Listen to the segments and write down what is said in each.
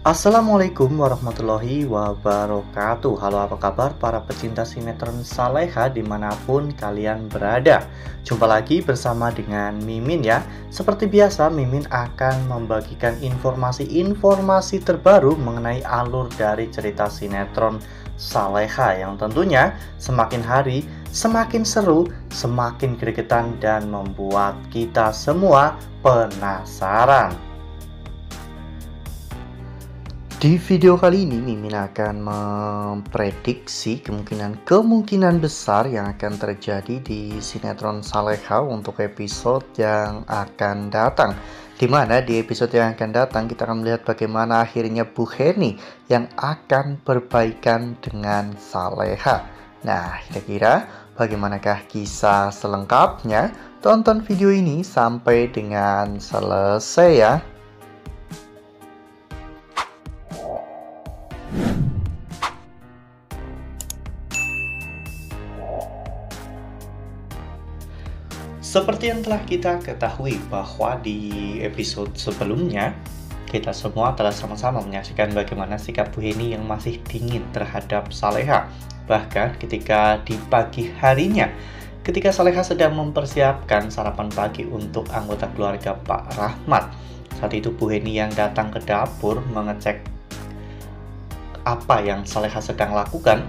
Assalamualaikum warahmatullahi wabarakatuh. Halo, apa kabar para pecinta sinetron Saleha dimanapun kalian berada. Jumpa lagi bersama dengan Mimin ya. Seperti biasa, Mimin akan membagikan informasi-informasi terbaru mengenai alur dari cerita sinetron Saleha yang tentunya semakin hari semakin seru, semakin gregetan, dan membuat kita semua penasaran. Di video kali ini, Mimin akan memprediksi kemungkinan besar yang akan terjadi di sinetron Saleha untuk episode yang akan datang. Dimana di episode yang akan datang kita akan melihat bagaimana akhirnya Bu Heni yang akan berbaikan dengan Saleha. Nah, kira-kira bagaimanakah kisah selengkapnya? Tonton video ini sampai dengan selesai ya. Seperti yang telah kita ketahui bahwa di episode sebelumnya kita semua telah sama-sama menyaksikan bagaimana sikap Bu Heni yang masih dingin terhadap Saleha. Bahkan ketika di pagi harinya, ketika Saleha sedang mempersiapkan sarapan pagi untuk anggota keluarga Pak Rahmat, saat itu Bu Heni yang datang ke dapur mengecek apa yang Saleha sedang lakukan.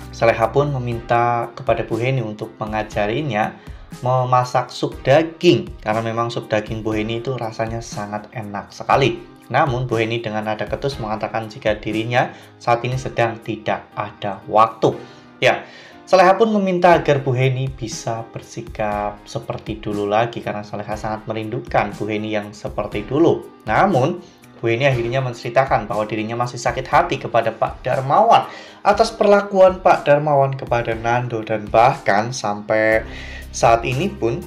Saleha pun meminta kepada Bu Heni untuk mengajarinya memasak sup daging, karena memang sup daging Bu Heni itu rasanya sangat enak sekali. Namun Bu Heni dengan nada ketus mengatakan jika dirinya saat ini sedang tidak ada waktu. Ya, Saleha pun meminta agar Bu Heni bisa bersikap seperti dulu lagi, karena Saleha sangat merindukan Bu Heni yang seperti dulu. Namun Bu Heni akhirnya menceritakan bahwa dirinya masih sakit hati kepada Pak Darmawan atas perlakuan Pak Darmawan kepada Nando, dan bahkan sampai saat ini pun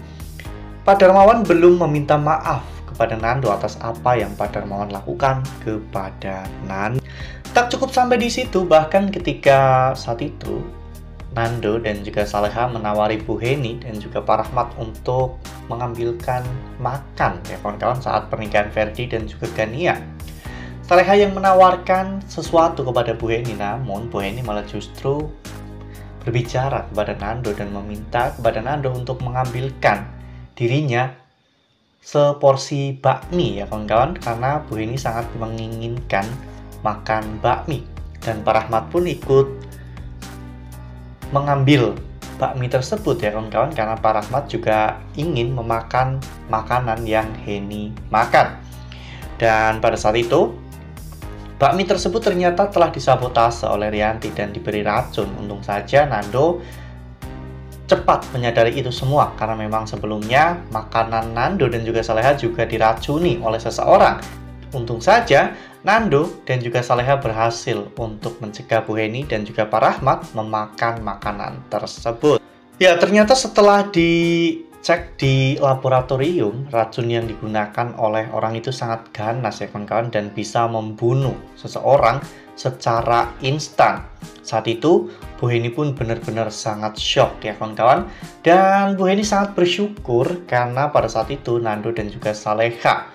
Pak Darmawan belum meminta maaf kepada Nando atas apa yang Pak Darmawan lakukan kepada Nando. Tak cukup sampai di situ, bahkan ketika saat itu Nando dan juga Saleha menawari Bu Heni dan juga Pak Rahmat untuk mengambilkan makan ya kawan-kawan saat pernikahan Ferdi dan juga Gania. Saleha yang menawarkan sesuatu kepada Bu Heni, namun Bu Heni malah justru berbicara kepada Nando dan meminta kepada Nando untuk mengambilkan dirinya seporsi bakmi ya kawan-kawan, karena Bu Heni sangat menginginkan makan bakmi, dan Pak Rahmat pun ikut mengambil bakmi tersebut ya kawan-kawan, karena Pak Rahmat juga ingin memakan makanan yang Heni makan. Dan pada saat itu bakmi tersebut ternyata telah disabotase oleh Rianti dan diberi racun. Untung saja Nando cepat menyadari itu semua, karena memang sebelumnya makanan Nando dan juga Saleha juga diracuni oleh seseorang. Untung saja Nando dan juga Saleha berhasil untuk mencegah Bu Heni dan juga Pak Rahmat memakan makanan tersebut. Ya, ternyata setelah dicek di laboratorium, racun yang digunakan oleh orang itu sangat ganas ya kawan-kawan, dan bisa membunuh seseorang secara instan. Saat itu Bu Heni pun benar-benar sangat shock ya kawan-kawan, dan Bu Heni sangat bersyukur karena pada saat itu Nando dan juga Saleha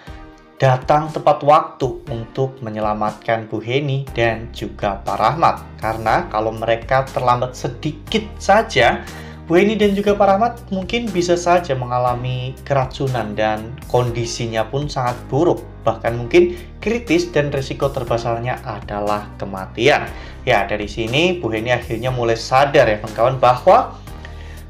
datang tepat waktu untuk menyelamatkan Bu Heni dan juga Pak Rahmat. Karena kalau mereka terlambat sedikit saja, Bu Heni dan juga Pak Rahmat mungkin bisa saja mengalami keracunan dan kondisinya pun sangat buruk, bahkan mungkin kritis, dan risiko terbesarnya adalah kematian. Ya, dari sini Bu Heni akhirnya mulai sadar ya kawan-kawan bahwa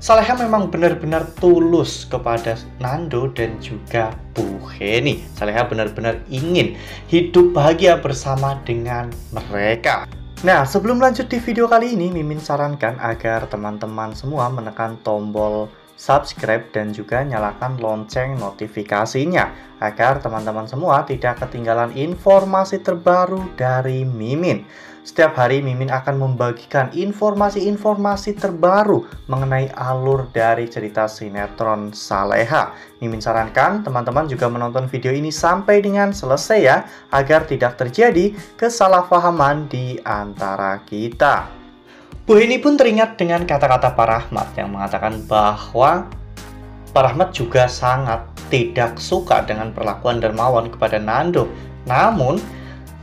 Saleha memang benar-benar tulus kepada Nando dan juga Bu Heni. Saleha benar-benar ingin hidup bahagia bersama dengan mereka. Nah, sebelum lanjut di video kali ini, Mimin sarankan agar teman-teman semua menekan tombol subscribe dan juga nyalakan lonceng notifikasinya, agar teman-teman semua tidak ketinggalan informasi terbaru dari Mimin. Setiap hari Mimin akan membagikan informasi-informasi terbaru mengenai alur dari cerita sinetron Saleha. Mimin sarankan teman-teman juga menonton video ini sampai dengan selesai ya, agar tidak terjadi kesalahpahaman di antara kita. Bu Heni pun teringat dengan kata-kata Pak Rahmat yang mengatakan bahwa Pak Rahmat juga sangat tidak suka dengan perlakuan Darmawan kepada Nando. Namun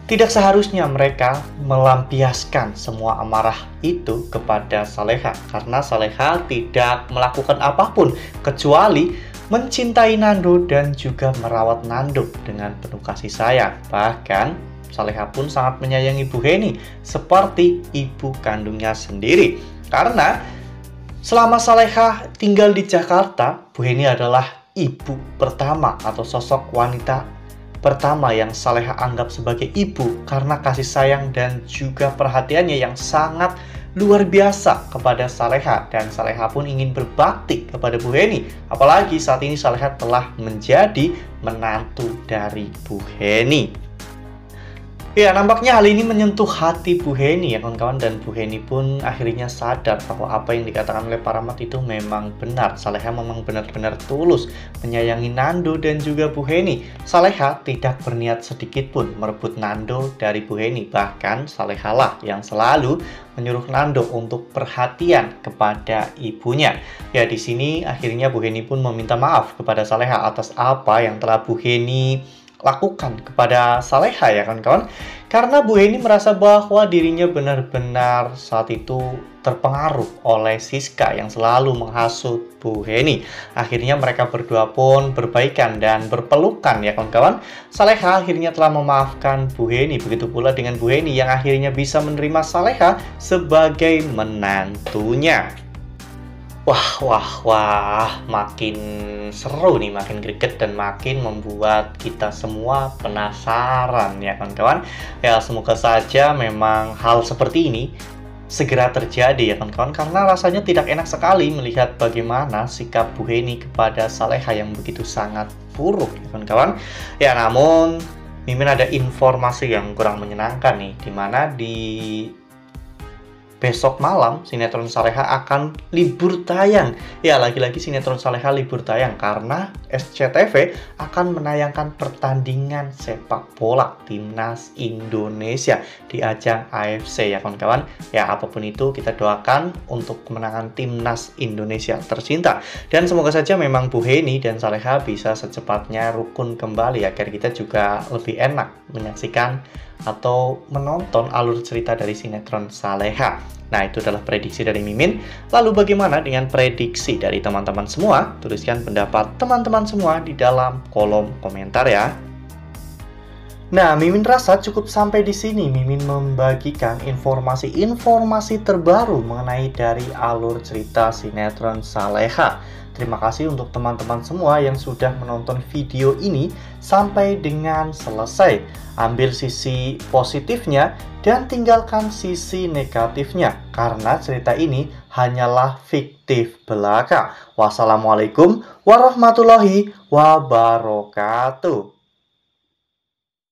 Tidak seharusnya mereka melampiaskan semua amarah itu kepada Saleha, karena Saleha tidak melakukan apapun kecuali mencintai Nando dan juga merawat Nando dengan penuh kasih sayang. Bahkan Saleha pun sangat menyayangi Bu Heni seperti ibu kandungnya sendiri. Karena selama Saleha tinggal di Jakarta, Bu Heni adalah ibu pertama atau sosok wanita pertama yang Saleha anggap sebagai ibu karena kasih sayang dan juga perhatiannya yang sangat luar biasa kepada Saleha. Dan Saleha pun ingin berbakti kepada Bu Heni, apalagi saat ini Saleha telah menjadi menantu dari Bu Heni. Ya, nampaknya hal ini menyentuh hati Bu Heni ya kawan-kawan, dan Bu Heni pun akhirnya sadar bahwa apa yang dikatakan oleh Pak Rahmat itu memang benar. Saleha memang benar-benar tulus menyayangi Nando dan juga Bu Heni. Saleha tidak berniat sedikit pun merebut Nando dari Bu Heni. Bahkan Saleha lah yang selalu menyuruh Nando untuk perhatian kepada ibunya. Ya, di sini akhirnya Bu Heni pun meminta maaf kepada Saleha atas apa yang telah Bu Heni lakukan kepada Saleha ya kawan-kawan. Karena Bu Heni merasa bahwa dirinya benar-benar saat itu terpengaruh oleh Siska yang selalu menghasut Bu Heni. Akhirnya mereka berdua pun berbaikan dan berpelukan ya kawan-kawan. Saleha akhirnya telah memaafkan Bu Heni. Begitu pula dengan Bu Heni yang akhirnya bisa menerima Saleha sebagai menantunya. Wah, makin seru nih, makin greget dan makin membuat kita semua penasaran ya kawan-kawan. Ya, semoga saja memang hal seperti ini segera terjadi ya kawan-kawan, karena rasanya tidak enak sekali melihat bagaimana sikap Bu Heni kepada Saleha yang begitu sangat buruk ya kawan-kawan. Ya, namun Mimin ada informasi yang kurang menyenangkan nih, dimana di besok malam sinetron Saleha akan libur tayang. Ya, lagi-lagi sinetron Saleha libur tayang karena SCTV akan menayangkan pertandingan sepak bola Timnas Indonesia di ajang AFC ya kawan-kawan. Ya, apapun itu kita doakan untuk kemenangan Timnas Indonesia tercinta. Dan semoga saja memang Bu Heni dan Saleha bisa secepatnya rukun kembali agar kita juga lebih enak menyaksikan atau menonton alur cerita dari sinetron Saleha. Nah, itu adalah prediksi dari Mimin. Lalu bagaimana dengan prediksi dari teman-teman semua? Tuliskan pendapat teman-teman semua di dalam kolom komentar ya. Nah, Mimin rasa cukup sampai di sini. Mimin membagikan informasi-informasi terbaru mengenai dari alur cerita sinetron Saleha. Terima kasih untuk teman-teman semua yang sudah menonton video ini sampai dengan selesai. Ambil sisi positifnya dan tinggalkan sisi negatifnya, karena cerita ini hanyalah fiktif belaka. Wassalamualaikum warahmatullahi wabarakatuh.